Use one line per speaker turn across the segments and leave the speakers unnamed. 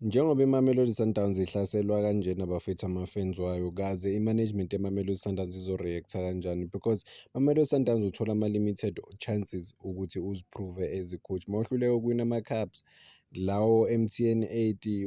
Njengoba iMamelodi Sundowns ihlaselwa kanjena abafethu ama-fans wayo, kaze i-management yeMamelodi Sundowns izo-react-a kanjani, because Mamelodi Sundowns uthola ama-limited chances ukuthi uziprove as i-coach. Mawuhluleka ukuwina ama-cups lawo MTN 80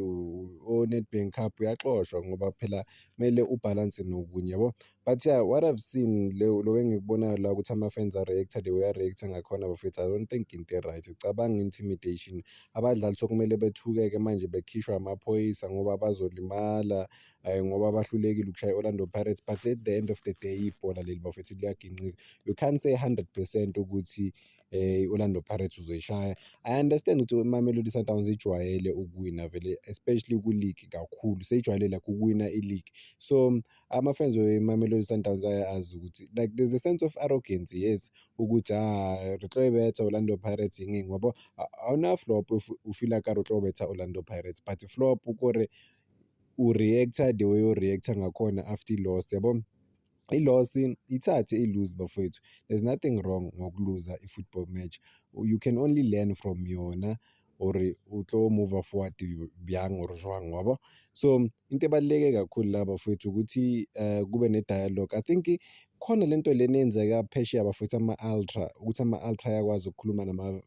o-Nedbank Cup uyaxoshwa ngoba phela kumele ubhalanse nokunye, yabo. But yeah, what I've seen lo engikubonayo la ukuthi ama-fans are-react-a the way a-react-a ngakhona bafethu, I don't think into right. Cabanga intimidation, abadlali sokumele bethukeke manje bekhishwa amaphoyisa ngoba bazolimala, ngoba bahlulekile ukushaya i-Orlando Pirates. But at the end of the day ibhola leli bafethu liyaginqika. You can't say 100% ukuthi i-Orlando Pirates uzoyishaya. I understand ukuthi iMamelodi Sundowns ijwayele ukuwina vele, especially ku-league kakhulu, seyijwayele like ukuwina i-league. So ama-fans weMamelodi Sundowns ayazi ukuthi like there's a sense of arrogance, yes, ukuthi re tlo betha Orlando Pirates yingeng, wabo. Awuna flop if ufeel like re tlo betha Orlando Pirates, but flop ukore u-reacta the way u-reacta ngakhona after i-loss, yabo. I-loss ithathe i-lose bafowethu, there's nothing wrong ngokuluza i-football match. You can only learn from yona or utlo move forward byang or jwang, wabo. So into ebaluleke kakhulu la bafowethu ukuthi kube ne-dialogue. I think khona lento lena eyenzeka phesheya bafowethu, ama-ultra, ukuthi ama-ultra ayakwazi ukukhuluma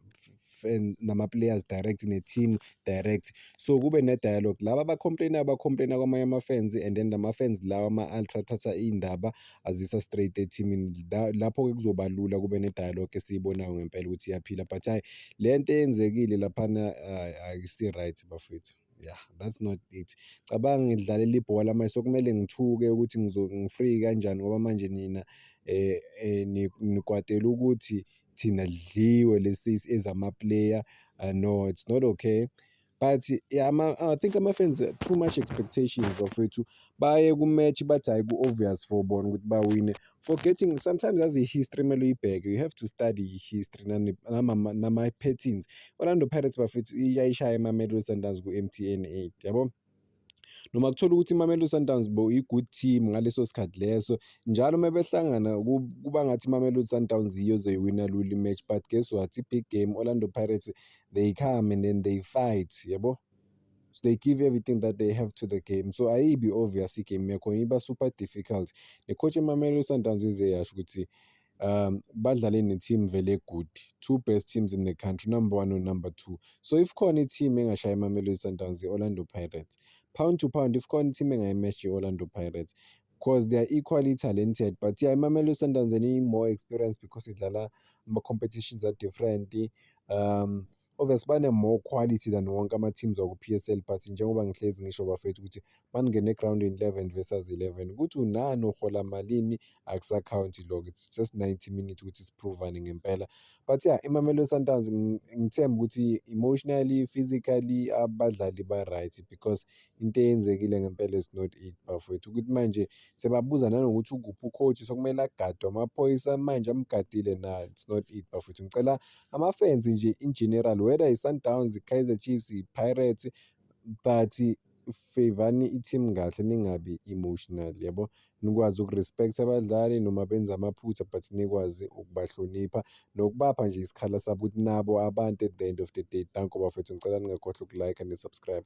nama-players direct, ne-team direct, so kube ne-dialogue. Laba abacomplaina kwamanye ama-fans, and then ama-fans lawa ama-ultra athatha iy'ndaba azisa straight ethimini. Lapho-ke kuzoba lula kube ne-dialogue esiyibonayo ngempela ukuthi iyaphila. But hayi, le nto eyenzekile laphana ayisi-right bafethu. Yeah, that's not it. Cabanga ngidlalela ibhola manje, sokumele ngithuke ukuthi ngifree kanjani ngoba manje nina nikwatela ukuthi thina dliwe lesi ezama-player. No, it's not okay. But yeah, I think ama-fans too much expectations bafethu, baye ku-match bathi hayi ku-obvious for bona ukuthi bawine, forgetting sometimes as i-history kumele uyibheke. You have to study i-history nama-patterns. Orlando Pirates bafethu iyayishaya iMamelodi Sundowns ku-MTN 8, yabo. Noma kuthola ukuthi iMamelodi Sundowns i-good team ngaleso sikhathi leso, njalo uma behlangana kuba ngathi iMamelodi Sundowns iyo zoyiwina lula i-match. But guess what, i-big game Orlando Pirates, they come and then they fight, yabo. So they give everything that they have to the game. So ayibi obvious i-game yakhona, iba super difficult. Ne-coach eMamelodi Sundowns ize yasho ukuthi badlale ne-team vele good, two best teams in the country, number 1 and number 2. So if khona i-team engashaya iMamelodi Sundowns, i-Orlando Pirates. Pound to pound, if khona i-team engayimatch i-Orlando Pirates, because they are equally talented. But yeah, iMamelodi Sundowns need more experience because idlala ama-competitions are different. Obviously bane-more quality than wonke ama-teams waku-PSL. But njengoba ngihlezi ngisho bafethu ukuthi maningene e-groundini 11 versus 11, ukuthi unani uhola malini akusakhawunti lokho, it's just 90 minutes ukuthi sipruvane ngempela. But yeah, iMamelodi Sundowns ngithemba ukuthi emotionally, physically abadlali ba-right, because into eyenzekile ngempela is not it bafethu, ukuthi manje sebabuza nanokuthi ukuphi ucoach, sokumele agadwe amaphoyisa manje amgadile. Na it's not it bafethu. Ngicela ama-fans nje in general, whether i-Sundowns, i-Kaizer Chiefs, i-Pirates, but favani i-team kahle, ningabi emotional, yabo. Nikwazi uku-respect abadlali noma benza amaphutha, but nikwazi ukubahlonipha nokubapha nje isikhala sabo ukuthi nabo abantu at the end of the day. Danko bafethu, ngicela ningakhohlwa uku-like and subscribe.